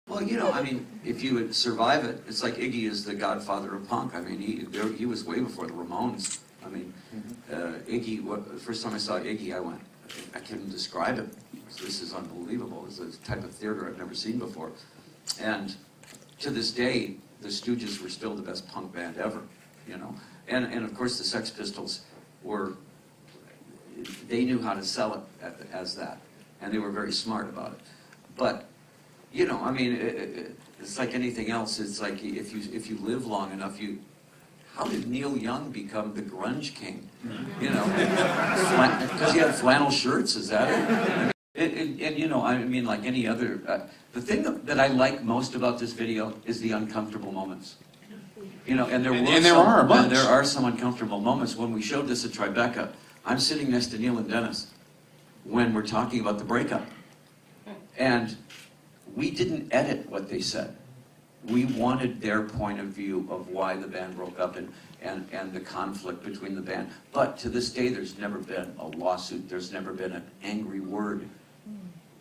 Well, you know, I mean, if you would survive it, it's like Iggy is the godfather of punk. I mean, he was way before the Ramones. I mean, Iggy, the first time I saw Iggy, I went, I couldn't describe it. This is unbelievable. It's a type of theater I've never seen before. And to this day, the Stooges were still the best punk band ever, you know. And of course, the Sex Pistols they knew how to sell it as that. And they were very smart about it. But, you know, I mean, it's like anything else. It's like if you live long enough, how did Neil Young become the grunge king? You know, because he had flannel shirts, is that it? And you know, I mean, like any other, the thing that I like most about this video is the uncomfortable moments. You know, and there are some uncomfortable moments. When we showed this at Tribeca, I'm sitting next to Neil and Dennis when we're talking about the breakup. And we didn't edit what they said. We wanted their point of view of why the band broke up and the conflict between the band. But to this day, there's never been a lawsuit. There's never been an angry word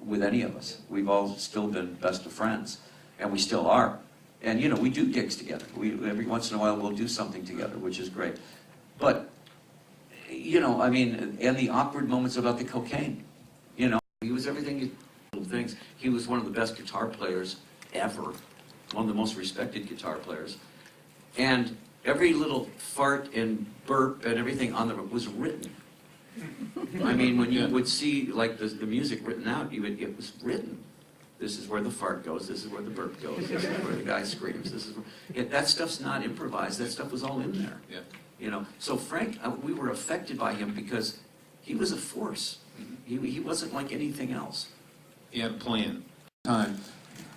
with any of us. We've all still been best of friends, and we still are. And you know, we do gigs together. Every once in a while, we'll do something together, which is great. But you know, I mean, and the awkward moments about the cocaine. You know, he was everything. Things. He was one of the best guitar players ever. One of the most respected guitar players. And every little fart and burp and everything on the was written. I mean, when you would see like the music written out, it was written. This is where the fart goes. This is where the burp goes. This is where the guy screams. This is that stuff's not improvised. That stuff was all in there. Yeah. You know. So Frank, we were affected by him because he was a force. He wasn't like anything else. He had a plan.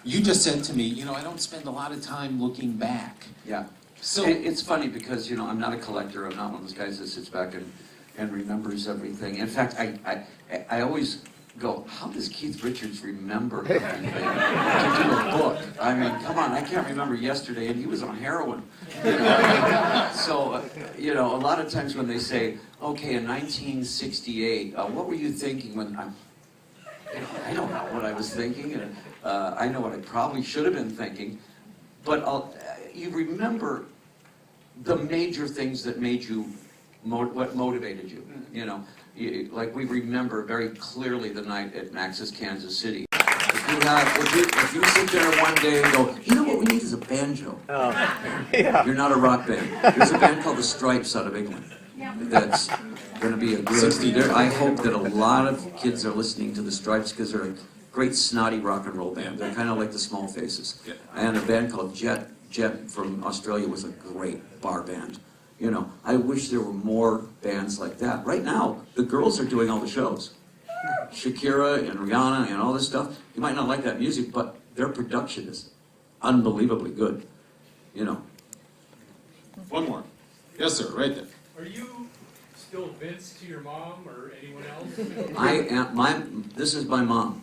You just said to me, you know, I don't spend a lot of time looking back. Yeah. So it's funny because, you know, I'm not a collector. I'm not one of those guys that sits back and remembers everything. In fact, I always go, how does Keith Richards remember everything to do a book? I mean, come on, I can't remember yesterday, and he was on heroin. You know? So, you know, a lot of times when they say, okay, in 1968, what were you thinking when I don't know what I was thinking, and I know what I probably should have been thinking, but you remember the major things that made you, what motivated you, you know. Like we remember very clearly the night at Max's Kansas City. If you sit there one day and go, you know what we need is a banjo. Oh, yeah. You're not a rock band. There's a band called the Stripes out of England. That's going to be a good. I hope that a lot of kids are listening to the Stripes because they're a great snotty rock and roll band. They're kind of like the Small Faces. Yeah. And a band called Jet from Australia was a great bar band. You know, I wish there were more bands like that. Right now, the girls are doing all the shows. Shakira and Rihanna and all this stuff. You might not like that music, but their production is unbelievably good. You know. One more. Yes, sir. Right there. Are you still Vince to your mom or anyone else? This is my mom.